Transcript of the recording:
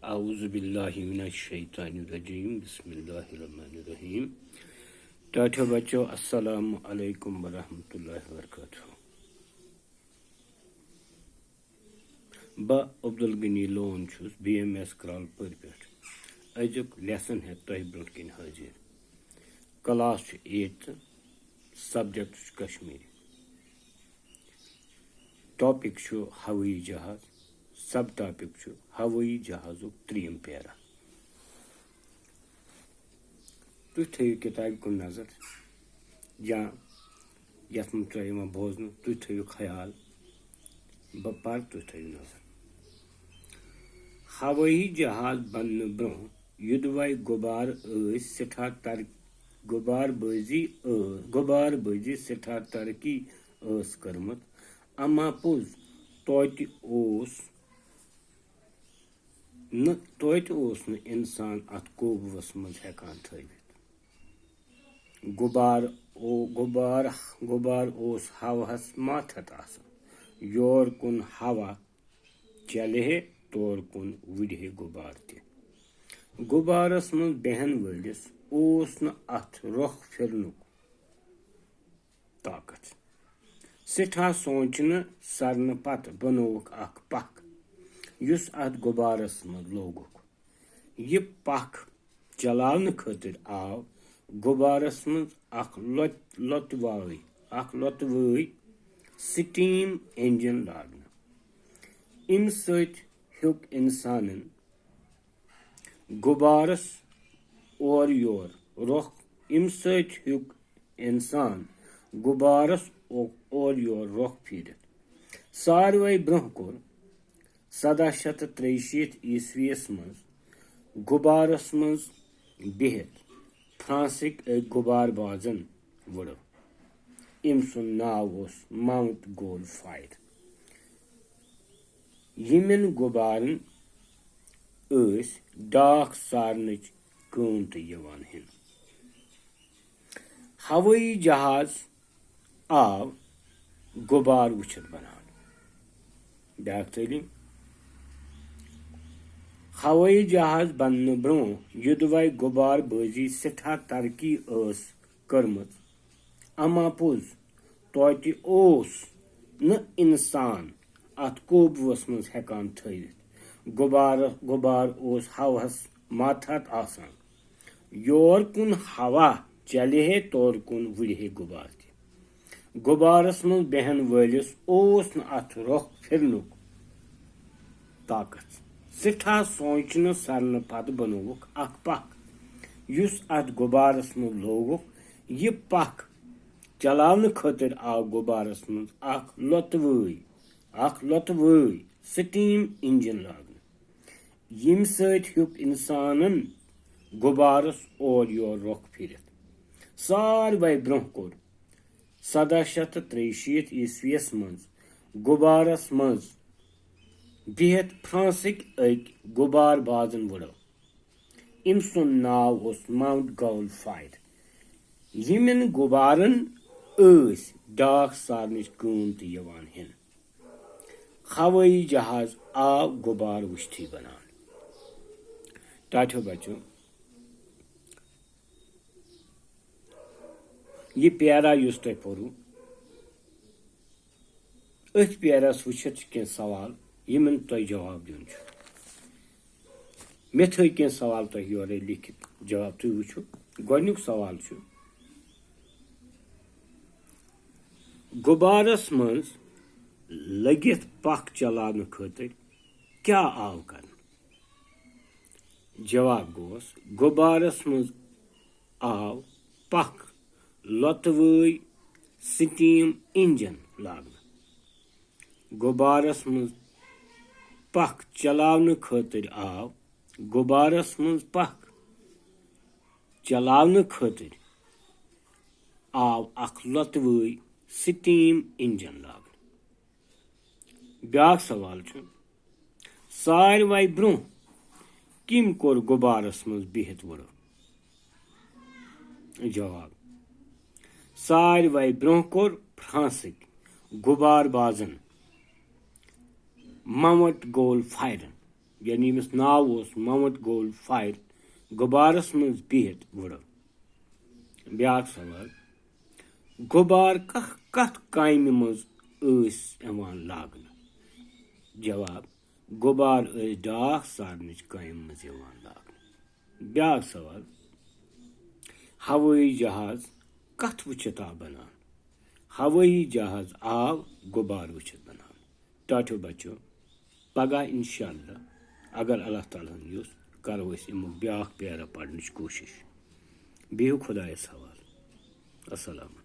اعوذ باللہ من الشیطان الرجیم بسم اللہ الرحمن الرحیم. ٹاٹھو بچو السلام علیکم ورحمۃ اللہ وبرکاتہ. بہٕ عبدالغنی لون چھُس BMS کرال پورِ پٮ۪ٹھ. أزیُک لیسن ہٮ۪تھ تۄہہِ برٛونٛٹھ کِنۍ حٲضِر. کلاس چھُ 8th سبجیکٹ چھُ کشمیٖری. ٹاپک چھُ ہوٲیی جہاز. سب ٹاپک چھُ ہوٲیی جہازُک 3م پیرا. تُہۍ تھٲیِو کِتابہِ کُن نظر یا یَتھ منٛز تۄہہِ یِوان بوزنہٕ تُہۍ تھٲیِو خیال بہٕ پَرٕ تُہۍ تھٲیِو نظر. ہوٲیی جہاز بننہٕ برٛونٛہہ یوٚدوے غُبار بٲزی سٮ۪ٹھاہ ترقی ٲس کٔرمٕژ، اما پوٚز توتہِ اوس نہٕ اِنسان اَتھ قوبوٗوس منٛز ہٮ۪کان تھٲوِتھ. غُبار اوس ہوہَس ماتھت آسان. یور کُن ہوا چلہِ ہے تور کُن وُڈِ ہے غُبار تہِ. غُبارس منٛز بیہن وٲلِس اوس نہٕ اَتھ رۄخ پھِرنُک طاقت. سٮ۪ٹھاہ سونٛچنہٕ سرنہٕ پتہٕ بنووُکھ اکھ پکھ یُس اتھ غُبارس منٛز لوگُکھ. یہِ پکھ چلاونہٕ خٲطرٕ آو غُبارس منٛز اکھ لۄتوٲے سٹیٖم اِنجن لاگنہٕ. اَمہِ سۭتۍ ہیوٚک اِنسان غُبارس اورٕ یور رۄخ پھیٖرِتھ. ساروٕے برٛونٛہہ کوٚر 1763 عیسویس منٛز غُبارس منٛز بِہِتھ فرانسٕکۍ أکۍ غُبار بازن وٕڑو. أمۍ سُنٛد ناو اوس ماؤنٹ گول فایر. یِمن غُبارن ٲسۍ ڈاک سارنٕچ کٲم تہِ یِوان ہٮ۪نہٕ. ہوٲیی جہاز آو غُبار وٕچھِتھ بناونہٕ. بیٛاکھ تعلیٖم. ہوٲیی جہاز بننہٕ برٛونٛہہ یوٚدوے غُبار بٲزی سٮ۪ٹھاہ ترقی ٲس کٔرمٕژ، اما پوٚز توتہِ اوس نہٕ اِنسان اَتھ قوبوٗوس منٛز ہٮ۪کان تھٲوِتھ. غُبار اوس ہوہَس ماتحت آسان. یور کُن ہوا چلہِ ہے تور کُن وُڈِ ہے غُبار تہِ. غُبارس منٛز بیہن وٲلِس اوس نہٕ اَتھ رۄخ پھِرنُک طاقت. سٮ۪ٹھاہ سونٛچنہٕ سرنہٕ پتہٕ بنووُکھ اکھ پکھ یُس اتھ غُبارس منٛز لوگُکھ. یہِ پکھ چلاونہٕ خٲطرٕ آو غُبارس منٛز اکھ لۄتوٲے سٹیٖم اِنجن لاگنہٕ. ییٚمہِ سۭتۍ ہیوٚک اِنسانن غُبارس اورٕ یور رۄخ پھِرِتھ. ساروٕے برٛونٛہہ کوٚر 1763 عیسویس منٛز غُبارس منٛز بِہِتھ فرانسٕکۍ أکۍ غُبار بازن وٕڑو. أمۍ سُنٛد ناو اوس ماؤنٹ گول فایر. یِمن غُبارن ٲسۍ ڈاک سارنٕچ کٲم تہِ یِوان ہٮ۪نہٕ. ہوٲیی جہاز آو غُبار وٕچھتھٕے بناونہٕ. ٹاٹھو بچو یہِ پیرا یُس تۄہہِ پوٚروٕ أتھۍ پیراہس وٕچھِتھ چھِ کینٛہہ سوال یِمن تۄہہِ جواب دیُن چھُ. مےٚ تھٲے کینٛہہ سوال تۄہہِ یورے لیکھِتھ جواب تُہۍ وٕچھِو. گۄڈنیُک سوال چھُ غُبارس منٛز لٔگِتھ پکھ چلاونہٕ خٲطرٕ کیٛاہ آو کرنہٕ؟ جواب گوٚوس غُبارس منٛز آو پکھ لۄتوٲے سٹیٖم اِنجن لاگنہٕ. غُبارس منٛز پکھ چلاونہٕ خٲطرٕ آو اکھ لۄتوٲے سٹیٖم اِنجن لاگنہٕ. بیٛاکھ سوال چھُ ساروٕے برٛونٛہہ کٔمۍ کوٚر غُبارس منٛز بِہِتھ وٕڑو؟ جواب ساروٕے برٛونٛہہ کوٚر فرانسٕکۍ غُبار بازن ماؤنٹ گول فائرن یعنی ییٚمِس ناو اوس ماؤنٹ گول فایر غُبارس منٛز بِہِتھ وٕڑو. بیٛاکھ سوال غُبار کتھ کامہِ منٛز ٲسۍ یِوان لاگنہٕ؟ جواب غُبار ٲسۍ ڈاکھ سارنٕچ کامہِ منٛز یِوان لاگنہٕ. بیٛاکھ سوال ہوٲیی جہاز کتھ وٕچھِتھ آو بناونہٕ؟ ہوٲیی جہاز آو غُبار وٕچھِتھ بناونہٕ. ٹاٹھیو بچو پگاہ انشاءاللہ اگر اللہ تعالیٰ ہن یُس کرو أسۍ امیُک بیٛاکھ پیرا پرنٕچ کوٗشش. بِہِو خۄدایس حوالہٕ. السلام.